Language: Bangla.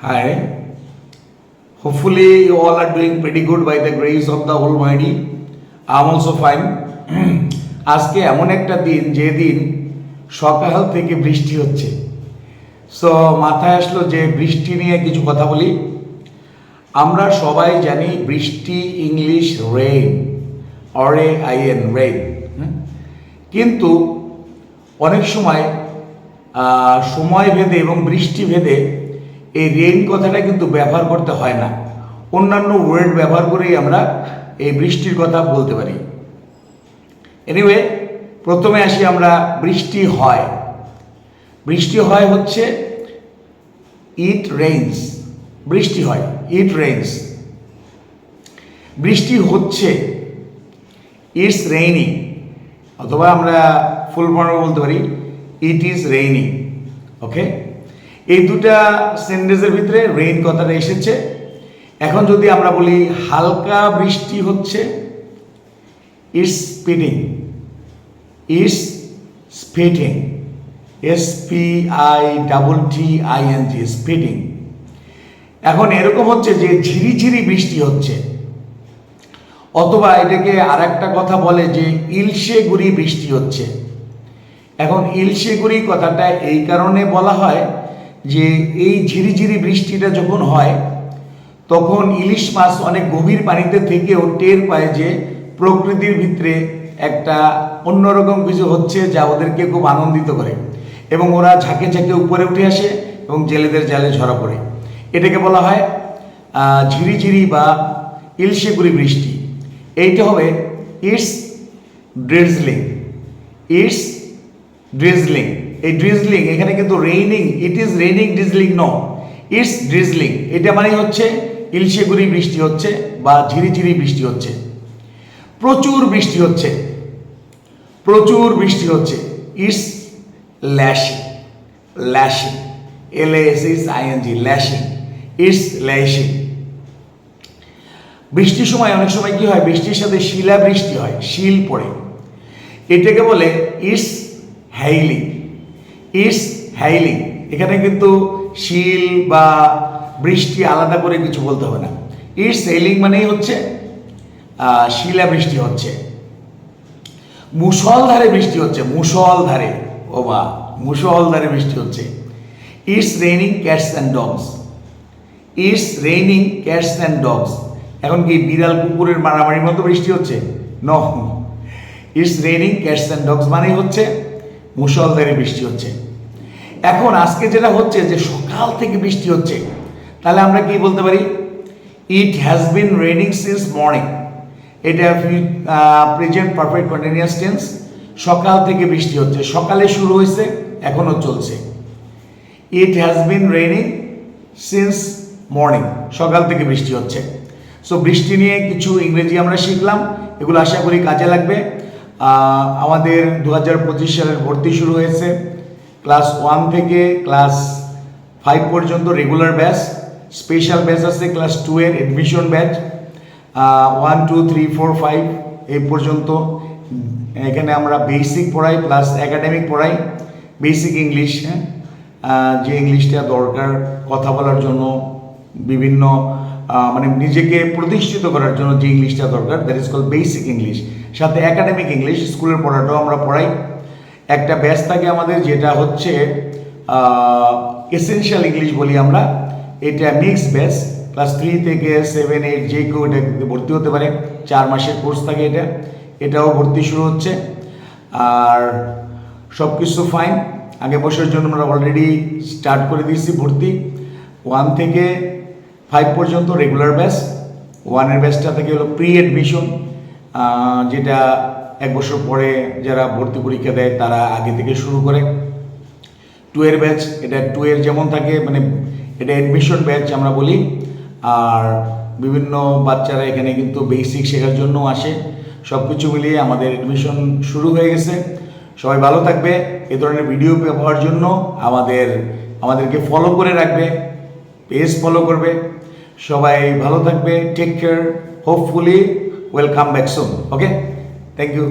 Hi. Hopefully, you all are doing pretty good by the grace of the Almighty. I'm also fine. আজকে এমন একটা দিন যে দিন সকাল থেকে বৃষ্টি হচ্ছে। সো মাথায় আসলো যে বৃষ্টি নিয়ে কিছু কথা বলি। আমরা সবাই জানি বৃষ্টি ইংলিশ রেইন, RAIN রেইন। কিন্তু অনেক সময় সময় ভেদে এবং বৃষ্টি ভেদে এই রেইন কথাটা কিন্তু ব্যবহার করতে হয় না, অন্যান্য ওয়ার্ড ব্যবহার করেই আমরা এই বৃষ্টির কথা বলতে পারি। এনিওয়ে, প্রথমে আসি আমরা বৃষ্টি হয়। বৃষ্টি হয় হচ্ছে ইট রেইনস। বৃষ্টি হয়, ইট রেইনস। বৃষ্টি হচ্ছে, ইটস রেইনিং, অথবা আমরা ফুল ফর্মে বলতে পারি ইট ইজ রেইনিং। ওকে, এই দুটা সেন্টেন্সের ভিতরে রেইন কথাটা এসেছে। এখন যদি আমরা বলি হালকা বৃষ্টি হচ্ছে, it's spitting, it's spitting, SPITTING, spitting. এখন এরকম হচ্ছে যে ঝিরিঝিরি বৃষ্টি হচ্ছে, অথবা এটাকে আর একটা কথা বলে যে ইলশে গুড়ি বৃষ্টি হচ্ছে। এখন ইলশে গুড়ি কথাটা এই কারণে বলা হয় যে এই ঝিরিঝিরি বৃষ্টিটা যখন হয় তখন ইলিশ মাছ অনেক গভীর পানিতে থেকেও টের পায় যে প্রকৃতির ভিতরে একটা অন্যরকম কিছু হচ্ছে যা ওদেরকে খুব আনন্দিত করে, এবং ওরা ঝাঁকে ঝাঁকে উপরে উঠে আসে এবং জেলেদের জালে ধরা পড়ে। এটাকে বলা হয় ঝিরিঝিরি বা ইলশেগুড়ি বৃষ্টি। এইটা হবে ইটস ড্রিজলিং, ইটস ড্রিজলিং। এই ড্রিজলিং এখানে কিন্তু raining, it is raining drizzling no, it's drizzling. এটা মানে হচ্ছে ইলশেগুড়ি বৃষ্টি হচ্ছে বা ঝিরিঝিরি বৃষ্টি হচ্ছে। প্রচুর বৃষ্টি হচ্ছে, প্রচুর বৃষ্টি হচ্ছে, ইটস ল্যাশিং, ল্যাশিং, LASHING, ল্যাশিং, ইটস ল্যাশিং। বৃষ্টির সময় অনেক সময় কি হয়, বৃষ্টির সাথে শিলা বৃষ্টি হয়, শিল পড়ে। এটাকে বলে ইটস হ্যাইলিং, ইটস হ্যাইলিং। এখানে কিন্তু শিল বা বৃষ্টি আলাদা করে কিছু বলতে হবে না। ইটস হ্যাইলিং মানেই হচ্ছে শিলা বৃষ্টি হচ্ছে। মুষলধারে বৃষ্টি হচ্ছে, মুষলধারে, ও বা মুষলধারে বৃষ্টি হচ্ছে। It's raining cats and dogs, it's raining cats and dogs. এখন কি বিড়াল কুকুরের মারামারির মতো বৃষ্টি হচ্ছে? No, it's raining cats and dogs মানেই হচ্ছে মুষলধারে বৃষ্টি হচ্ছে। এখন আজকে যেটা হচ্ছে যে সকাল থেকে বৃষ্টি হচ্ছে, তাহলে আমরা কি বলতে পারি? It has been raining since morning. এটা প্রেজেন্ট পারফেক্ট কন্টিনিউয়াস টেন্স। সকাল থেকে বৃষ্টি হচ্ছে, সকালে শুরু হয়েছে, এখনো চলছে। It has been raining since morning, সকাল থেকে বৃষ্টি হচ্ছে। সো বৃষ্টি নিয়ে কিছু ইংরেজি আমরা শিখলাম, এগুলো আশা করি কাজে লাগবে। আমাদের 2025 সালের ভর্তি শুরু হয়েছে। ক্লাস 1 থেকে ক্লাস 5 পর্যন্ত রেগুলার ব্যাচ, স্পেশাল ব্যাচ আছে ক্লাস 2 এর এডমিশন ব্যাচ। 1, 2, 3, 4, 5 এই পর্যন্ত এখানে আমরা বেসিক পড়াই প্লাস একাডেমিক পড়াই। বেসিক ইংলিশ, যে ইংলিশটা দরকার কথা বলার জন্য, বিভিন্ন মানে নিজেকে প্রতিষ্ঠিত করার জন্য যে ইংলিশটা দরকার, that is call basic English. সাথে একাডেমিক ইংলিশ, স্কুলের পড়াটাও আমরা পড়াই। একটা ব্যাচ থাকে আমাদের যেটা হচ্ছে এসেনশিয়াল ইংলিশ বলি আমরা। এটা মিক্স ব্যাচ, ক্লাস 3 থেকে 7, 8 যে কেউ এটা ভর্তি হতে পারে। 4 মাসের কোর্স থাকে এটা, এটাও ভর্তি শুরু হচ্ছে। আর সব কিছু ফাইন। আগে বছরের জন্য আমরা অলরেডি স্টার্ট করে দিয়েছি ভর্তি। 1 থেকে 5 পর্যন্ত রেগুলার ব্যাচ। 1 এর ব্যাচটা থেকে হলো প্রি অ্যাডমিশন, যেটা 1 বছর পরে যারা ভর্তি পরীক্ষা দেয় তারা আগে থেকে শুরু করে। 2 এর ব্যাচ, এটা 2 এর যেমন থাকে মানে এটা অ্যাডমিশন ব্যাচ আমরা বলি। আর বিভিন্ন বাচ্চারা এখানে কিন্তু বেসিক শেখার জন্য আসে। সব কিছু মিলিয়ে আমাদের অ্যাডমিশন শুরু হয়ে গেছে। সবাই ভালো থাকবে। এ ধরনের ভিডিও পাওয়ার জন্য আমাদেরকে ফলো করে রাখবে, পেজ ফলো করবে। সবাই ভালো থাকবে, take care, hopefully welcome back soon. Okay, thank you.